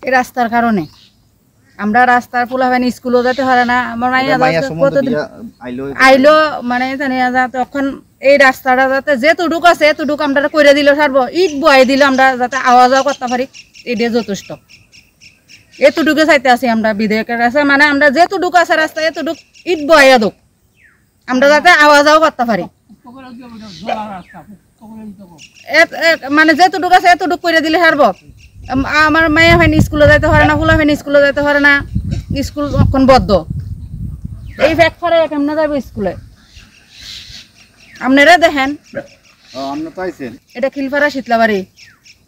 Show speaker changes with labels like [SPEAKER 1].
[SPEAKER 1] এই রাস্তার কারণে আমরা রাস্তার পোলাবেন স্কুলও যেতে পারে না। আমার আইলো মানে তখন এই রাস্তাটা যাতে যেটুক আছে এতটুক আমরা করে দিলে সারবো, ইট বয়ে দিলে আমরা যাতে আওয়া যাওয়া করতে পারি, এটাই যথেষ্ট। এতটুকু চাইতে আছি আমরা বিধেয়কের কাছে, মানে আমরা যেটুক আছে রাস্তা এতটুক ইট বয়ে দোক আমরা যাতে আওয়া যাওয়া করতে পারি, মানে যেটুক আছে এতটুক করে দিলে সারবো। আমার মায়া হয়নি স্কুলে যাইতে পারে না, ফুলা হয়নি স্কুলে যাইতে পারে না, স্কুল এখন বদ্ধ। এই ফ্যাক করে কেমনে যাবো স্কুলে? আপনারা দেখেন এটা খিলপাড়া শীতলাবাড়ি।